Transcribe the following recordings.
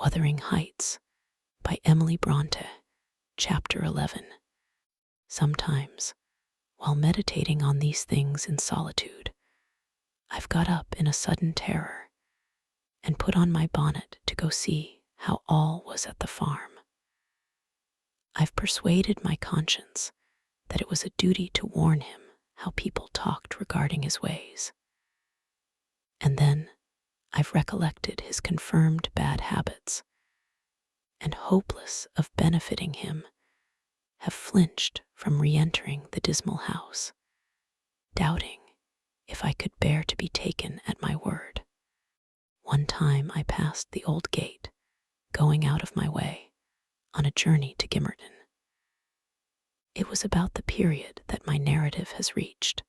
Wuthering Heights by Emily Brontë, Chapter 11. Sometimes, while meditating on these things in solitude, I've got up in a sudden terror and put on my bonnet to go see how all was at the farm. I've persuaded my conscience that it was a duty to warn him how people talked regarding his ways. And then I've recollected his confirmed bad habits, and hopeless of benefiting him, have flinched from re-entering the dismal house, doubting if I could bear to be taken at my word. One time I passed the old gate, going out of my way, on a journey to Gimmerton. It was about the period that my narrative has reached,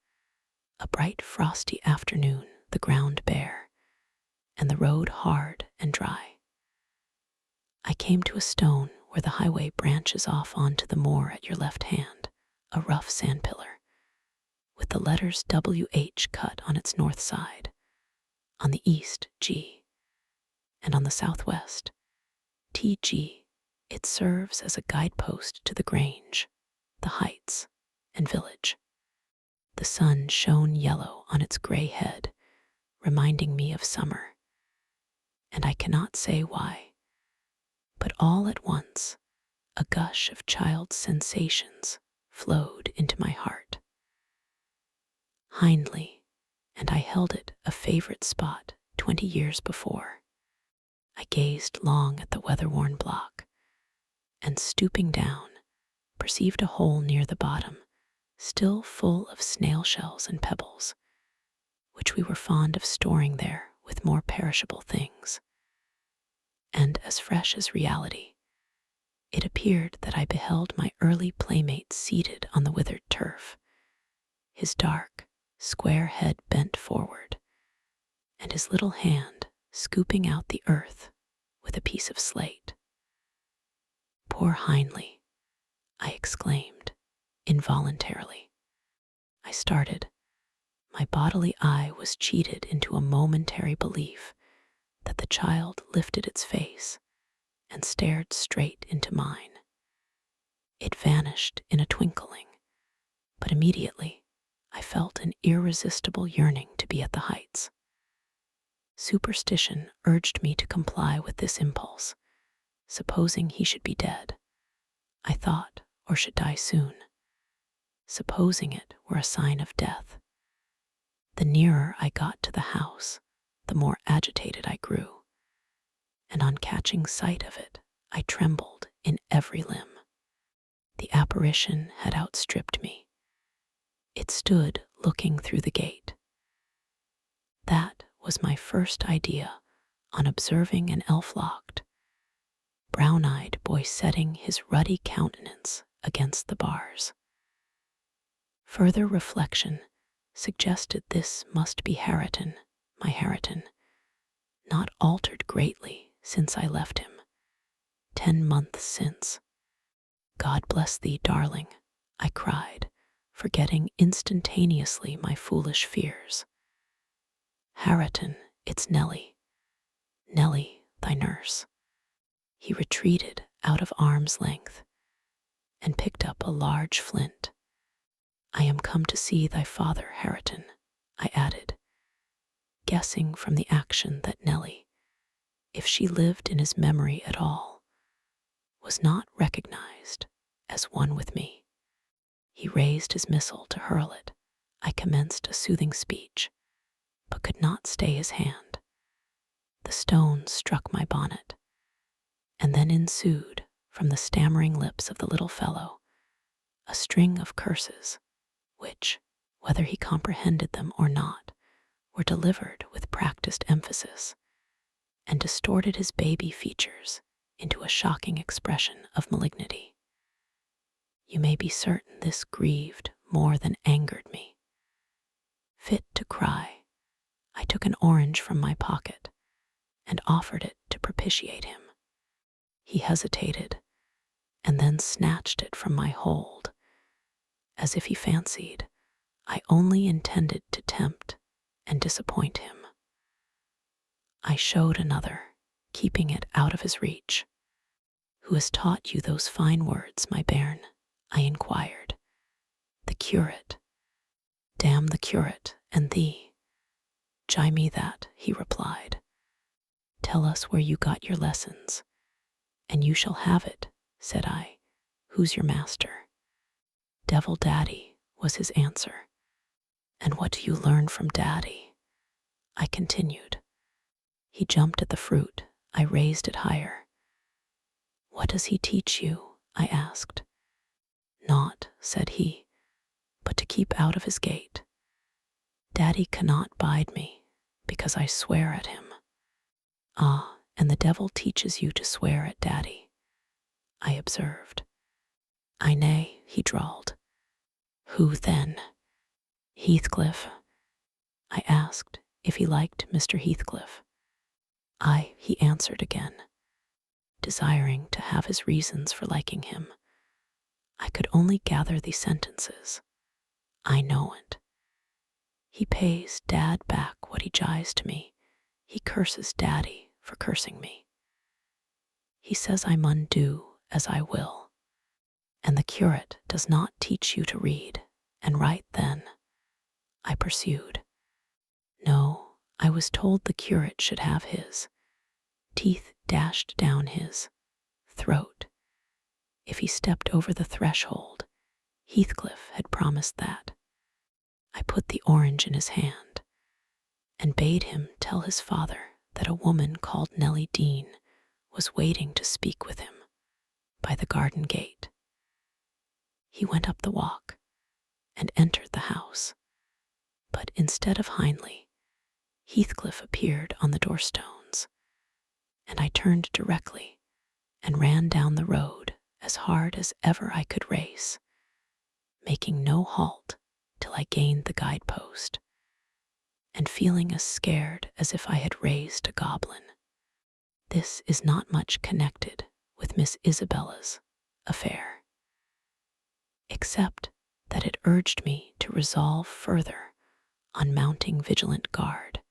a bright frosty afternoon, the ground bare, and the road hard and dry. I came to a stone where the highway branches off onto the moor at your left hand, a rough sand pillar, with the letters WH cut on its north side, on the east G, and on the southwest TG. It serves as a guidepost to the Grange, the heights, and village. The sun shone yellow on its gray head, reminding me of summer, and I cannot say why, but all at once a gush of child's sensations flowed into my heart. Hindley, and I held it a favorite spot 20 years before. I gazed long at the weather-worn block, and stooping down, perceived a hole near the bottom, still full of snail shells and pebbles, which we were fond of storing there with more perishable things. And as fresh as reality, it appeared that I beheld my early playmate seated on the withered turf, his dark, square head bent forward, and his little hand scooping out the earth with a piece of slate. "Poor Hindley," I exclaimed, involuntarily. I started. My bodily eye was cheated into a momentary belief that the child lifted its face and stared straight into mine. It vanished in a twinkling, but immediately I felt an irresistible yearning to be at the heights. Superstition urged me to comply with this impulse, supposing he should be dead, I thought, or should die soon. Supposing it were a sign of death. The nearer I got to the house, the more agitated I grew, and on catching sight of it, I trembled in every limb. The apparition had outstripped me. It stood looking through the gate. That was my first idea on observing an elf-locked, brown-eyed boy setting his ruddy countenance against the bars. Further reflection suggested this must be Hareton, my Hareton, not altered greatly since I left him, 10 months since. "God bless thee, darling," I cried, forgetting instantaneously my foolish fears. "Hareton, it's Nellie. Nellie, thy nurse." He retreated out of arm's length and picked up a large flint. "I am come to see thy father, Hareton," I added, guessing from the action that Nellie, if she lived in his memory at all, was not recognized as one with me. He raised his missile to hurl it. I commenced a soothing speech, but could not stay his hand. The stone struck my bonnet, and then ensued, from the stammering lips of the little fellow, a string of curses, which, whether he comprehended them or not, were delivered with practiced emphasis, and distorted his baby features into a shocking expression of malignity. You may be certain this grieved more than angered me. Fit to cry, I took an orange from my pocket and offered it to propitiate him. He hesitated, and then snatched it from my hold, as if he fancied I only intended to tempt and disappoint him. I showed another, keeping it out of his reach. "Who has taught you those fine words, my bairn?" I inquired. "The curate." "Damn the curate and thee." "Jie me that," he replied. "Tell us where you got your lessons." "And you shall have it," said I. "Who's your master?" "Devil Daddy," was his answer. "And what do you learn from Daddy?" I continued. He jumped at the fruit. I raised it higher. "What does he teach you?" I asked. "Naught," said he, "but to keep out of his gate. Daddy cannot bide me, because I swear at him." "Ah, and the devil teaches you to swear at Daddy," I observed. "I nay," he drawled. "Who then?" "Heathcliff." I asked if he liked Mr. Heathcliff. "Aye," he answered again, desiring to have his reasons for liking him. I could only gather these sentences. "I know it. He pays Dad back what he jies to me. He curses Daddy for cursing me. He says I mun do as I will. And the curate does not teach you to read and write then," I pursued. "No, I was told the curate should have his teeth dashed down his throat if he stepped over the threshold. Heathcliff had promised that." I put the orange in his hand and bade him tell his father that a woman called Nellie Dean was waiting to speak with him by the garden gate. He went up the walk and entered the house, but instead of Hindley, Heathcliff appeared on the doorstones, and I turned directly and ran down the road as hard as ever I could race, making no halt till I gained the guidepost, and feeling as scared as if I had raised a goblin. This is not much connected with Miss Isabella's affair, except that it urged me to resolve further on mounting vigilant guard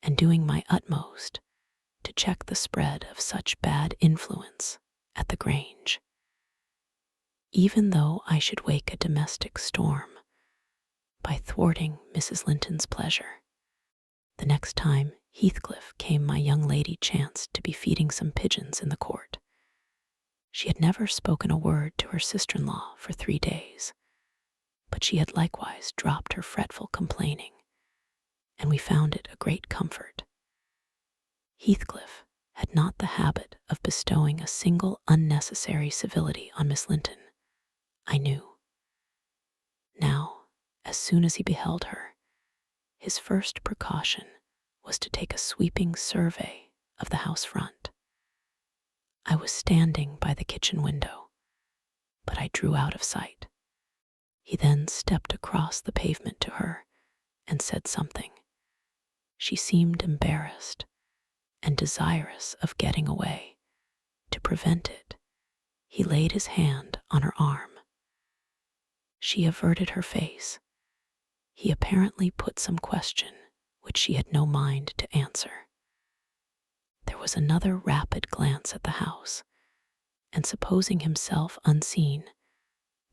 and doing my utmost to check the spread of such bad influence at the Grange. Even though I should wake a domestic storm by thwarting Mrs. Linton's pleasure, the next time Heathcliff came my young lady chanced to be feeding some pigeons in the court. She had never spoken a word to her sister-in-law for 3 days, but she had likewise dropped her fretful complaining, and we found it a great comfort. Heathcliff had not the habit of bestowing a single unnecessary civility on Miss Linton, I knew. Now, as soon as he beheld her, his first precaution was to take a sweeping survey of the house front. I was standing by the kitchen window, but I drew out of sight. He then stepped across the pavement to her and said something. She seemed embarrassed and desirous of getting away. To prevent it, he laid his hand on her arm. She averted her face. He apparently put some question which she had no mind to answer. There was another rapid glance at the house, and supposing himself unseen,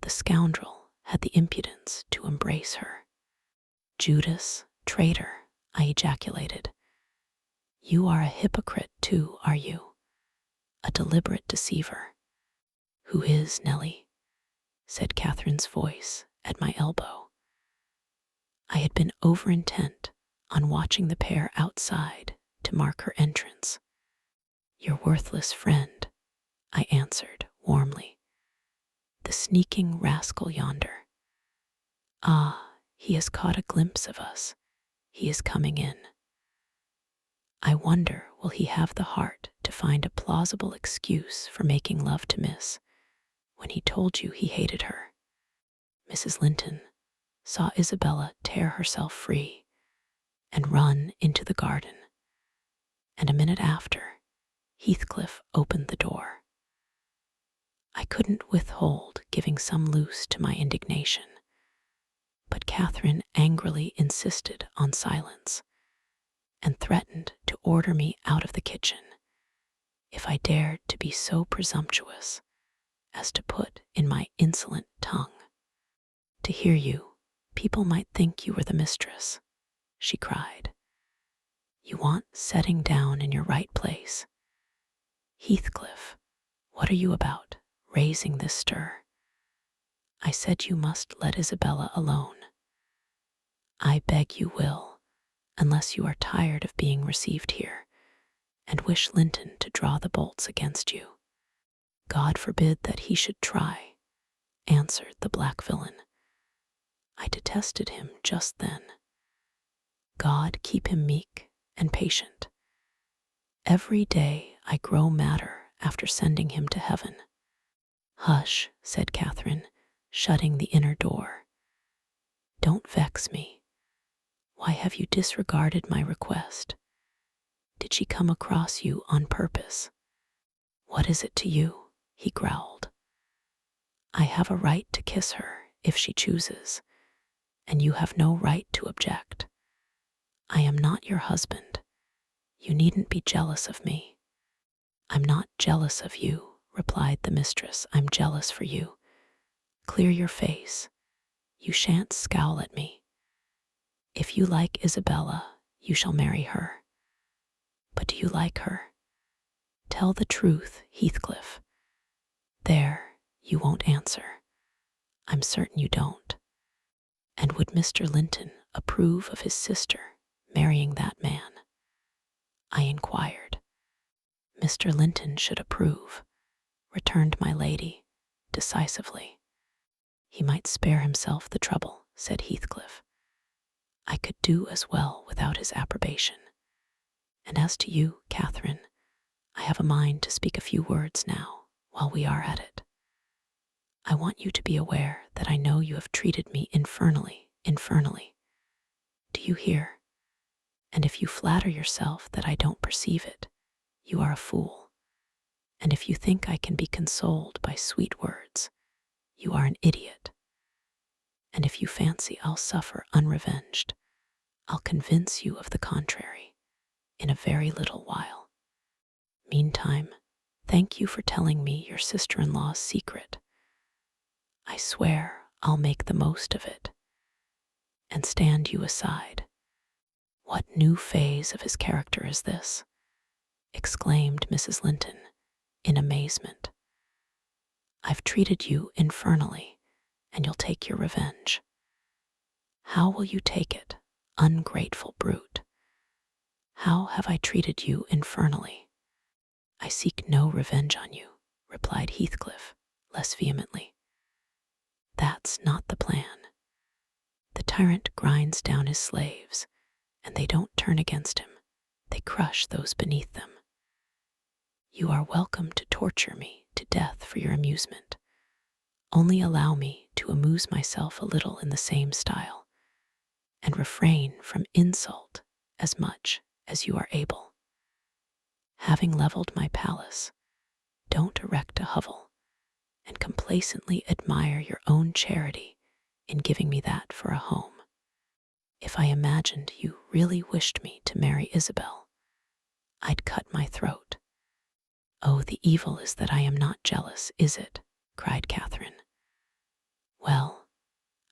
the scoundrel had the impudence to embrace her. "Judas, traitor," I ejaculated. "You are a hypocrite too, are you? A deliberate deceiver." "Who is Nellie?" said Catherine's voice at my elbow. I had been over-intent on watching the pair outside to mark her entrance. "Your worthless friend," I answered warmly. "The sneaking rascal yonder. Ah, he has caught a glimpse of us. He is coming in. I wonder will he have the heart to find a plausible excuse for making love to Miss when he told you he hated her." Mrs. Linton saw Isabella tear herself free and run into the garden, and a minute after, Heathcliff opened the door. I couldn't withhold giving some loose to my indignation, but Catherine angrily insisted on silence, and threatened to order me out of the kitchen if I dared to be so presumptuous as to put in my insolent tongue. To hear you, people might think you were the mistress, she cried. You want setting down in your right place. Heathcliff, what are you about, raising this stir? I said you must let Isabella alone. I beg you will, unless you are tired of being received here, and wish Linton to draw the bolts against you. God forbid that he should try, answered the black villain. I detested him just then. God keep him meek and patient. Every day I grow madder after sending him to heaven. Hush, said Catherine, shutting the inner door. Don't vex me. Why have you disregarded my request? Did she come across you on purpose? What is it to you? He growled. I have a right to kiss her if she chooses, and you have no right to object. I am not your husband. You needn't be jealous of me. I'm not jealous of you, replied the mistress. I'm jealous for you. Clear your face. You shan't scowl at me. If you like Isabella, you shall marry her. But do you like her? Tell the truth, Heathcliff. There, you won't answer. I'm certain you don't. And would Mr. Linton approve of his sister marrying that man? I inquired. Mr. Linton should approve, returned my lady, decisively. He might spare himself the trouble, said Heathcliff. I could do as well without his approbation. And as to you, Catherine, I have a mind to speak a few words now, while we are at it. I want you to be aware that I know you have treated me infernally. Do you hear? And if you flatter yourself that I don't perceive it, you are a fool. And if you think I can be consoled by sweet words, you are an idiot. And if you fancy I'll suffer unrevenged, I'll convince you of the contrary in a very little while. Meantime, thank you for telling me your sister-in-law's secret. I swear I'll make the most of it and stand you aside. What new phase of his character is this? Exclaimed Mrs. Linton in amazement. I've treated you infernally, and you'll take your revenge. How will you take it, ungrateful brute? How have I treated you infernally? I seek no revenge on you, replied Heathcliff, less vehemently. That's not the plan. The tyrant grinds down his slaves, and they don't turn against him. They crush those beneath them. You are welcome to torture me to death for your amusement. Only allow me to amuse myself a little in the same style, and refrain from insult as much as you are able. Having leveled my palace, don't erect a hovel, and complacently admire your own charity in giving me that for a home. If I imagined you really wished me to marry Isabel, I'd cut my throat. Oh, the evil is that I am not jealous, is it? Cried Catherine. Well,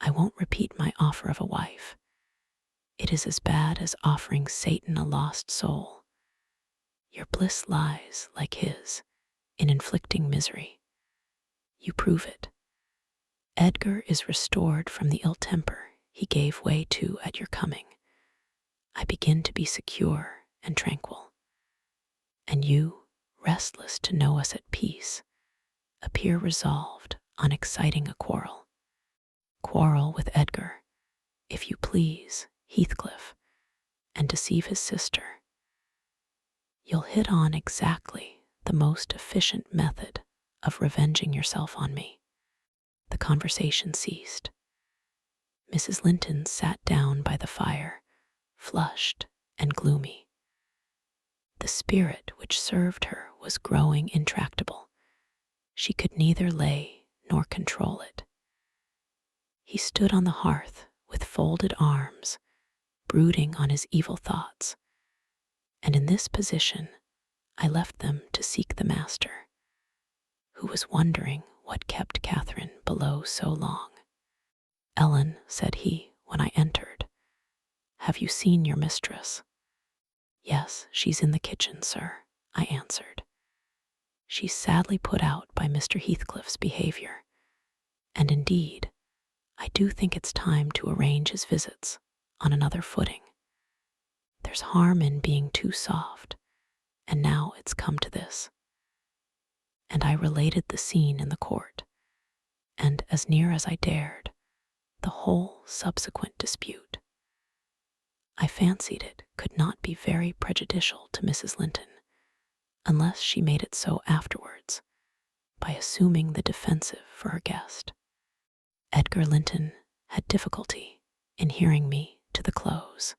I won't repeat my offer of a wife. It is as bad as offering Satan a lost soul. Your bliss lies, like his, in inflicting misery. You prove it. Edgar is restored from the ill temper he gave way to at your coming. I begin to be secure and tranquil. And you, restless to know us at peace, appear resolved on exciting a quarrel. Quarrel with Edgar, if you please, Heathcliff, and deceive his sister. You'll hit on exactly the most efficient method of revenging yourself on me. The conversation ceased. Mrs. Linton sat down by the fire, flushed and gloomy. The spirit which served her was growing intractable. She could neither lay nor control it. He stood on the hearth with folded arms, brooding on his evil thoughts, and in this position I left them to seek the master, who was wondering what kept Catherine below so long. "Ellen," said he when I entered, "have you seen your mistress?" "Yes, she's in the kitchen, sir," I answered. "She's sadly put out by Mr. Heathcliff's behavior, and indeed, I do think it's time to arrange his visits on another footing. There's harm in being too soft, and now it's come to this." And I related the scene in the court, and as near as I dared, the whole subsequent dispute. I fancied it could not be very prejudicial to Mrs. Linton, unless she made it so afterwards, by assuming the defensive for her guest. Edgar Linton had difficulty in hearing me to the close.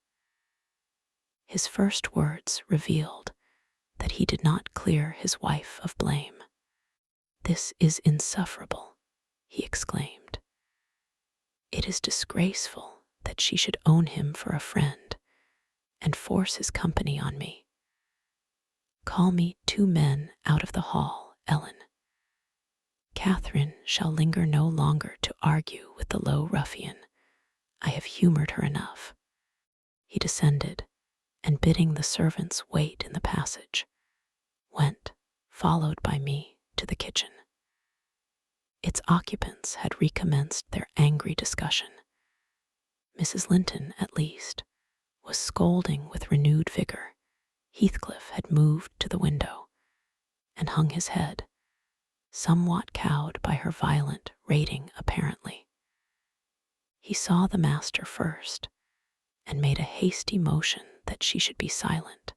His first words revealed that he did not clear his wife of blame. "This is insufferable," he exclaimed. "It is disgraceful that she should own him for a friend and force his company on me. Call me 2 men out of the hall, Ellen. Catherine shall linger no longer to argue with the low ruffian. I have humored her enough." He descended, and bidding the servants wait in the passage, went, followed by me, to the kitchen. Its occupants had recommenced their angry discussion. Mrs. Linton, at least, was scolding with renewed vigor. Heathcliff had moved to the window and hung his head, somewhat cowed by her violent rating apparently. He saw the master first, and made a hasty motion that she should be silent,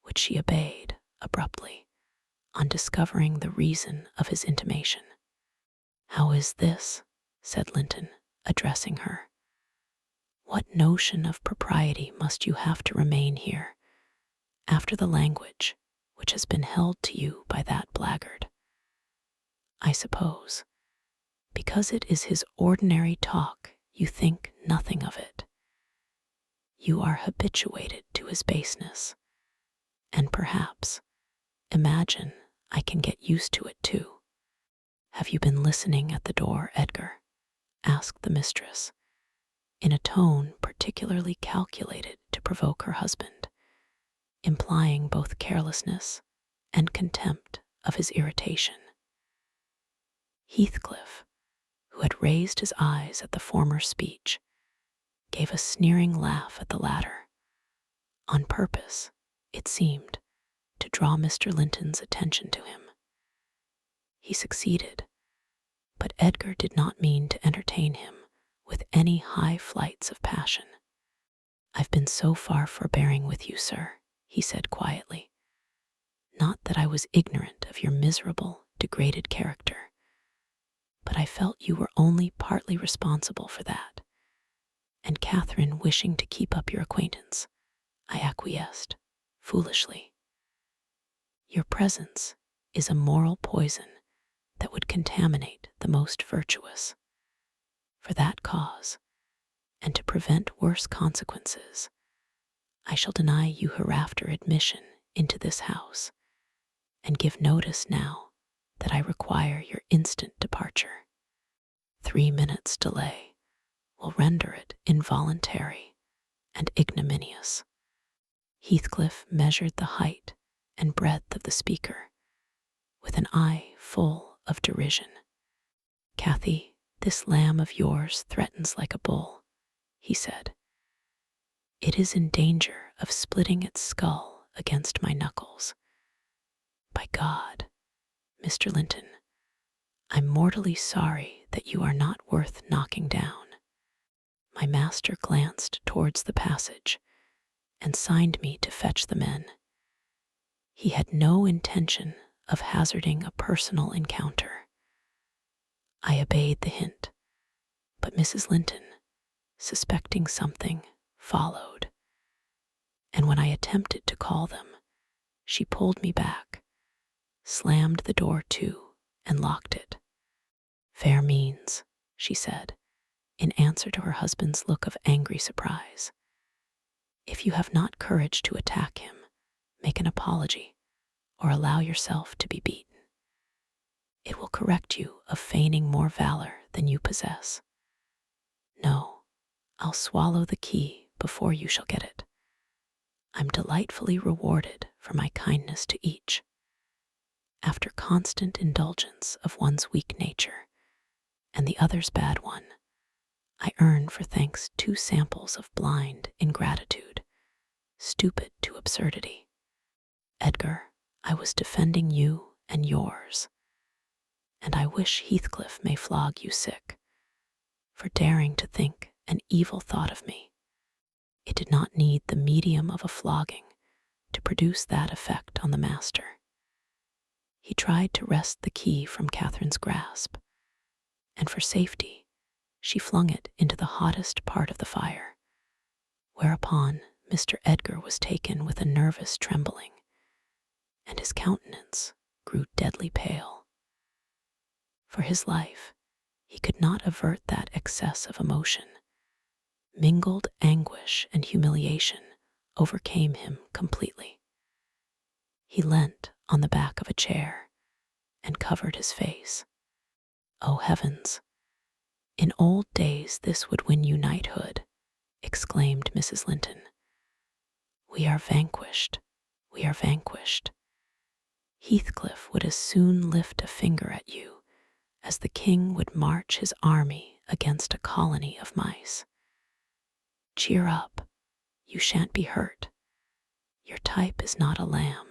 which she obeyed abruptly on discovering the reason of his intimation. "How is this?" said Linton, addressing her. "What notion of propriety must you have to remain here, after the language which has been held to you by that blackguard? I suppose, because it is his ordinary talk, you think nothing of it. You are habituated to his baseness, and perhaps imagine I can get used to it too." "Have you been listening at the door, Edgar?" asked the mistress, in a tone particularly calculated to provoke her husband, implying both carelessness and contempt of his irritation. Heathcliff, who had raised his eyes at the former speech, gave a sneering laugh at the latter, on purpose, it seemed, to draw Mr. Linton's attention to him. He succeeded, but Edgar did not mean to entertain him with any high flights of passion. "I've been so far forbearing with you, sir," he said quietly. "Not that I was ignorant of your miserable, degraded character, but I felt you were only partly responsible for that, and Catherine wishing to keep up your acquaintance, I acquiesced, foolishly. Your presence is a moral poison that would contaminate the most virtuous. For that cause, and to prevent worse consequences, I shall deny you hereafter admission into this house, and give notice now that I require your instant departure. 3 minutes' delay will render it involuntary and ignominious." Heathcliff measured the height and breadth of the speaker with an eye full of derision. "Cathy, this lamb of yours threatens like a bull," he said. "It is in danger of splitting its skull against my knuckles. By God, Mr. Linton, I'm mortally sorry that you are not worth knocking down." My master glanced towards the passage and signed me to fetch the men. He had no intention of hazarding a personal encounter. I obeyed the hint, but Mrs. Linton, suspecting something, followed, and when I attempted to call them, she pulled me back, slammed the door to, and locked it. "Fair means," she said, in answer to her husband's look of angry surprise. "If you have not courage to attack him, make an apology, or allow yourself to be beaten. It will correct you of feigning more valor than you possess. No, I'll swallow the key before you shall get it. I'm delightfully rewarded for my kindness to each. After constant indulgence of one's weak nature and the other's bad one, I earn for thanks 2 samples of blind ingratitude, stupid to absurdity. Edgar, I was defending you and yours, and I wish Heathcliff may flog you sick for daring to think an evil thought of me. It did not need the medium of a flogging to produce that effect on the master. He tried to wrest the key from Catherine's grasp, and for safety, she flung it into the hottest part of the fire, whereupon Mr. Edgar was taken with a nervous trembling, and his countenance grew deadly pale. For his life, he could not avert that excess of emotion. Mingled anguish and humiliation overcame him completely. He leant on the back of a chair and covered his face. Oh heavens! In old days this would win you knighthood, exclaimed Mrs. Linton. We are vanquished, we are vanquished. Heathcliff would as soon lift a finger at you as the king would march his army against a colony of mice. Cheer up, you shan't be hurt. Your type is not a lamb,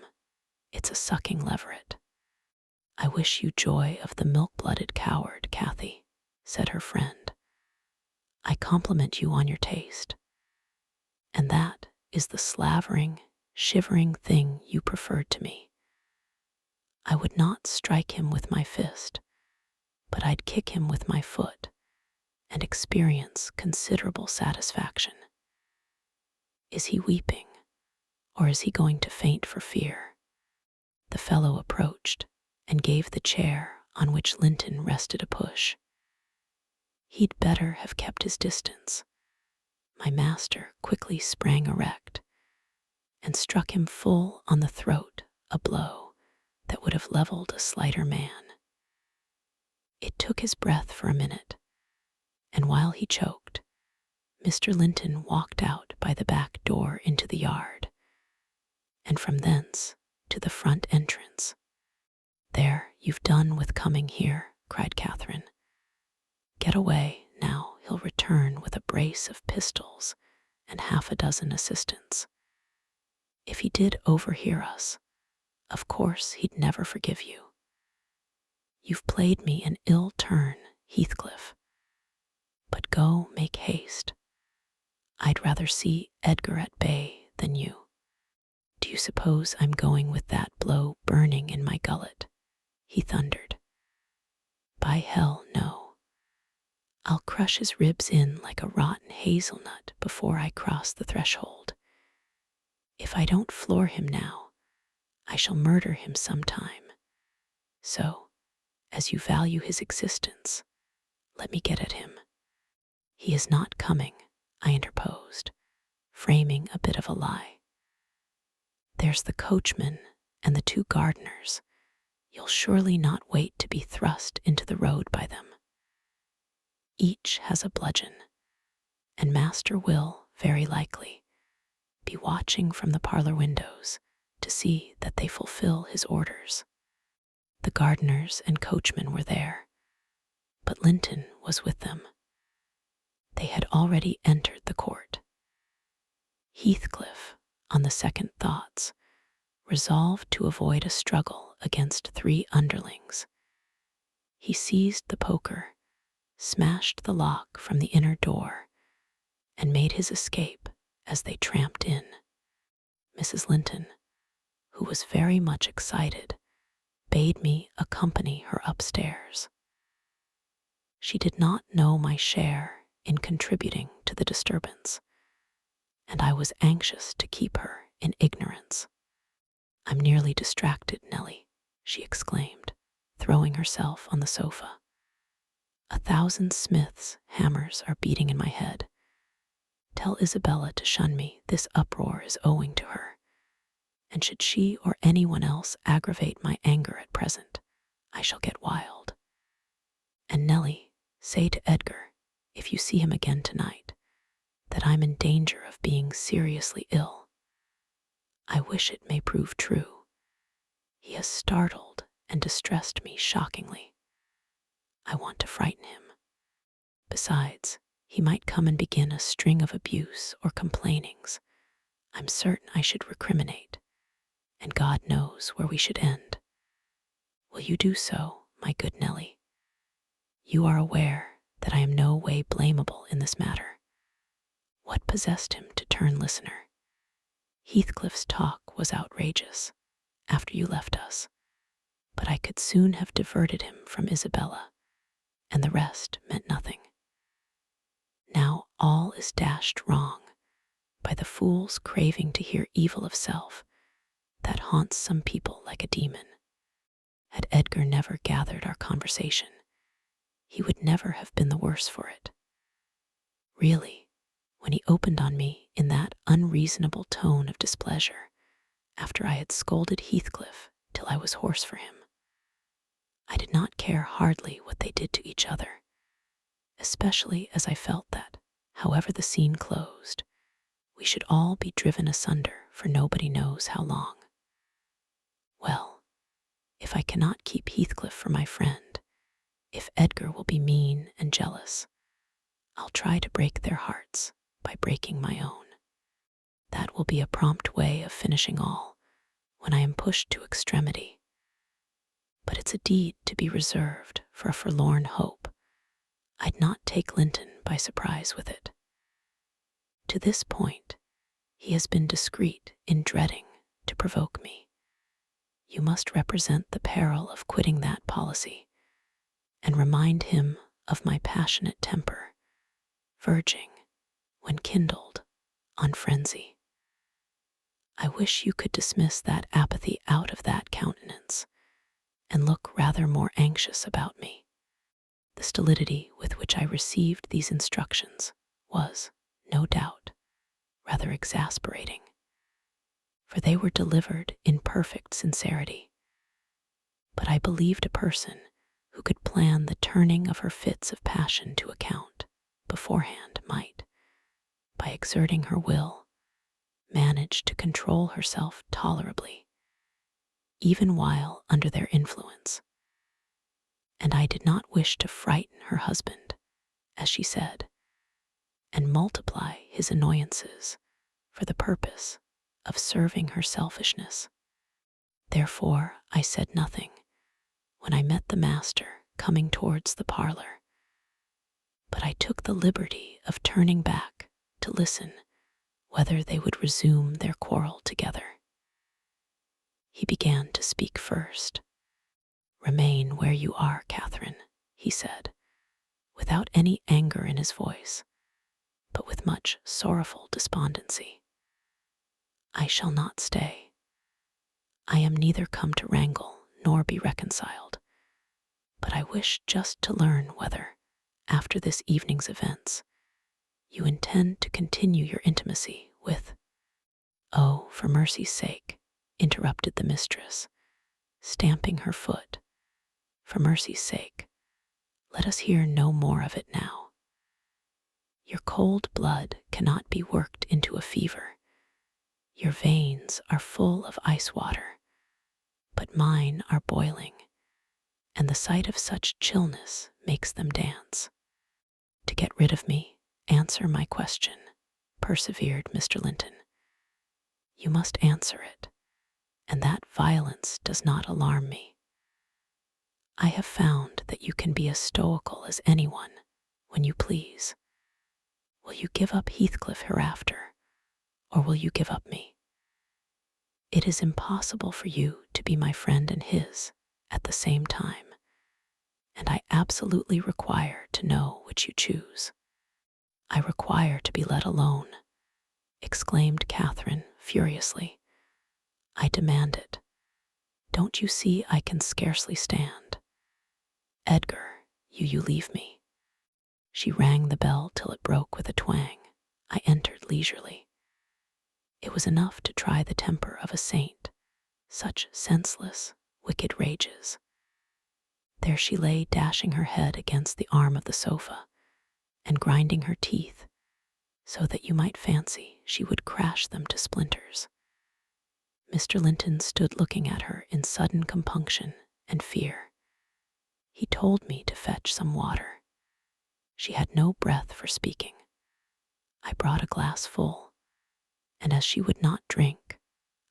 it's a sucking leveret. I wish you joy of the milk-blooded coward, Cathy, said her friend. I compliment you on your taste. And that is the slavering, shivering thing you preferred to me. I would not strike him with my fist, but I'd kick him with my foot and experience considerable satisfaction. Is he weeping, or is he going to faint for fear? The fellow approached and gave the chair on which Linton rested a push. He'd better have kept his distance. My master quickly sprang erect and struck him full on the throat, a blow that would have leveled a slighter man. It took his breath for a minute, and while he choked, Mr. Linton walked out by the back door into the yard, and from thence to the front entrance. There, you've done with coming here, cried Catherine. Get away, now he'll return with a brace of pistols and 6 assistants. If he did overhear us, of course he'd never forgive you. You've played me an ill turn, Heathcliff, but go make haste. I'd rather see Edgar at bay than you. Do you suppose I'm going with that blow burning in my gullet? He thundered. By hell, no. I'll crush his ribs in like a rotten hazelnut before I cross the threshold. If I don't floor him now, I shall murder him sometime. So, as you value his existence, let me get at him. He is not coming, I interposed, framing a bit of a lie. There's the coachman and the 2 gardeners. You'll surely not wait to be thrust into the road by them. Each has a bludgeon, and master will, very likely, be watching from the parlor windows to see that they fulfill his orders. The gardeners and coachmen were there, but Linton was with them. They had already entered the court. Heathcliff, on the second thoughts, resolved to avoid a struggle against 3 underlings. He seized the poker, smashed the lock from the inner door, and made his escape as they tramped in. Mrs. Linton, who was very much excited, bade me accompany her upstairs. She did not know my share in contributing to the disturbance, and I was anxious to keep her in ignorance. I'm nearly distracted, Nellie, she exclaimed, throwing herself on the sofa. 1,000 smiths' hammers are beating in my head. Tell Isabella to shun me. This uproar is owing to her. and should she or anyone else aggravate my anger at present, I shall get wild. And Nellie, say to Edgar, if you see him again tonight, that I'm in danger of being seriously ill. I wish it may prove true. He has startled and distressed me shockingly. I want to frighten him. Besides, he might come and begin a string of abuse or complainings. I'm certain I should recriminate, and God knows where we should end. Will you do so, my good Nellie? You are aware that I am no way blamable in this matter. What possessed him to turn listener? Heathcliff's talk was outrageous after you left us, but I could soon have diverted him from Isabella, and the rest meant nothing. Now all is dashed wrong by the fool's craving to hear evil of self that haunts some people like a demon. Had Edgar never gathered our conversation, he would never have been the worse for it. Really, when he opened on me in that unreasonable tone of displeasure, after I had scolded Heathcliff till I was hoarse for him, I did not care hardly what they did to each other, especially as I felt that, however the scene closed, we should all be driven asunder for nobody knows how long. Well, if I cannot keep Heathcliff for my friend, if Edgar will be mean and jealous, I'll try to break their hearts by breaking my own. That will be a prompt way of finishing all when I am pushed to extremity. But it's a deed to be reserved for a forlorn hope. I'd not take Linton by surprise with it. To this point, he has been discreet in dreading to provoke me. You must represent the peril of quitting that policy, and remind him of my passionate temper, verging, when kindled, on frenzy. I wish you could dismiss that apathy out of that countenance, and look rather more anxious about me. The stolidity with which I received these instructions was, no doubt, rather exasperating, for they were delivered in perfect sincerity. But I believed a person who could plan the turning of her fits of passion to account beforehand might, by exerting her will, manage to control herself tolerably, even while under their influence. And I did not wish to frighten her husband, as she said, and multiply his annoyances for the purpose of serving her selfishness. Therefore I said nothing when I met the master coming towards the parlor, but I took the liberty of turning back to listen whether they would resume their quarrel together. He began to speak first. "Remain where you are, Catherine," he said, without any anger in his voice, but with much sorrowful despondency. "I shall not stay. I am neither come to wrangle nor be reconciled, but I wish just to learn whether, after this evening's events, you intend to continue your intimacy with—" "Oh, for mercy's sake," interrupted the mistress, stamping her foot, "for mercy's sake, let us hear no more of it now. Your cold blood cannot be worked into a fever. Your veins are full of ice water, but mine are boiling, and the sight of such chillness makes them dance. To get rid of me, answer my question," persevered Mr. Linton. "You must answer it, and that violence does not alarm me. I have found that you can be as stoical as anyone when you please. Will you give up Heathcliff hereafter, or will you give up me? It is impossible for you to be my friend and his at the same time, and I absolutely require to know which you choose." "I require to be let alone," exclaimed Catherine furiously. "I demand it. Don't you see I can scarcely stand? Edgar, you leave me." She rang the bell till it broke with a twang. I entered leisurely. It was enough to try the temper of a saint, such senseless, wicked rages. There she lay, dashing her head against the arm of the sofa and grinding her teeth so that you might fancy she would crash them to splinters. Mr. Linton stood looking at her in sudden compunction and fear. He told me to fetch some water. She had no breath for speaking. I brought a glass full, and as she would not drink,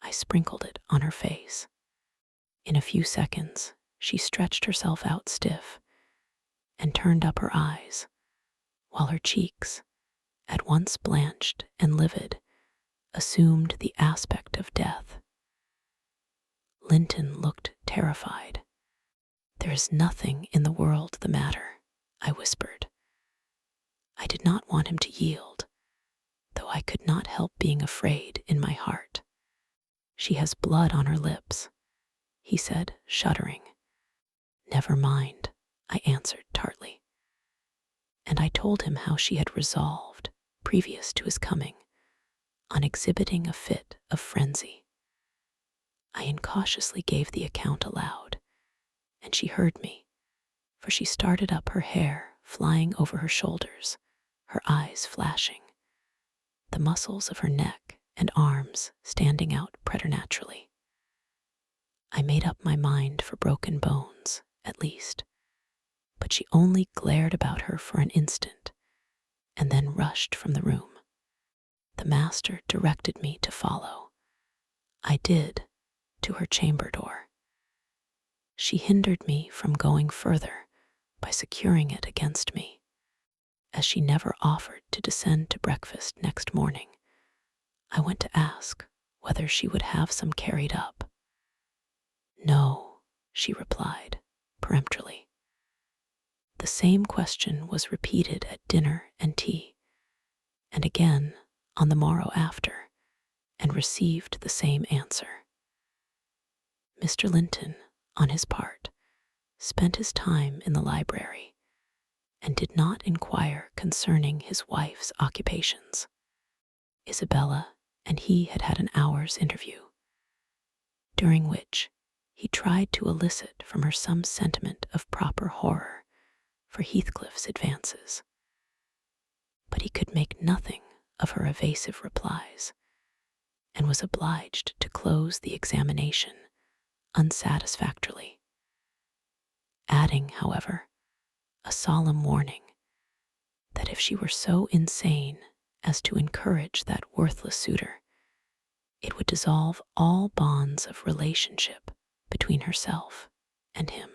I sprinkled it on her face. In a few seconds, she stretched herself out stiff and turned up her eyes, while her cheeks, at once blanched and livid, assumed the aspect of death. Linton looked terrified. "There is nothing in the world the matter," I whispered. I did not want him to yield, though I could not help being afraid in my heart. "She has blood on her lips," he said, shuddering. "Never mind," I answered tartly. And I told him how she had resolved, previous to his coming, on exhibiting a fit of frenzy. I incautiously gave the account aloud, and she heard me, for she started up, her hair flying over her shoulders, her eyes flashing, the muscles of her neck and arms standing out preternaturally. I made up my mind for broken bones, at least, but she only glared about her for an instant and then rushed from the room. The master directed me to follow. I did, to her chamber door. She hindered me from going further by securing it against me. As she never offered to descend to breakfast next morning, I went to ask whether she would have some carried up. "No," she replied peremptorily. The same question was repeated at dinner and tea, and again on the morrow after, and received the same answer. Mr. Linton, on his part, spent his time in the library and did not inquire concerning his wife's occupations. Isabella and he had had an hour's interview, during which he tried to elicit from her some sentiment of proper horror for Heathcliff's advances. But he could make nothing of her evasive replies, and was obliged to close the examination unsatisfactorily, adding, however, a solemn warning that if she were so insane as to encourage that worthless suitor, it would dissolve all bonds of relationship between herself and him.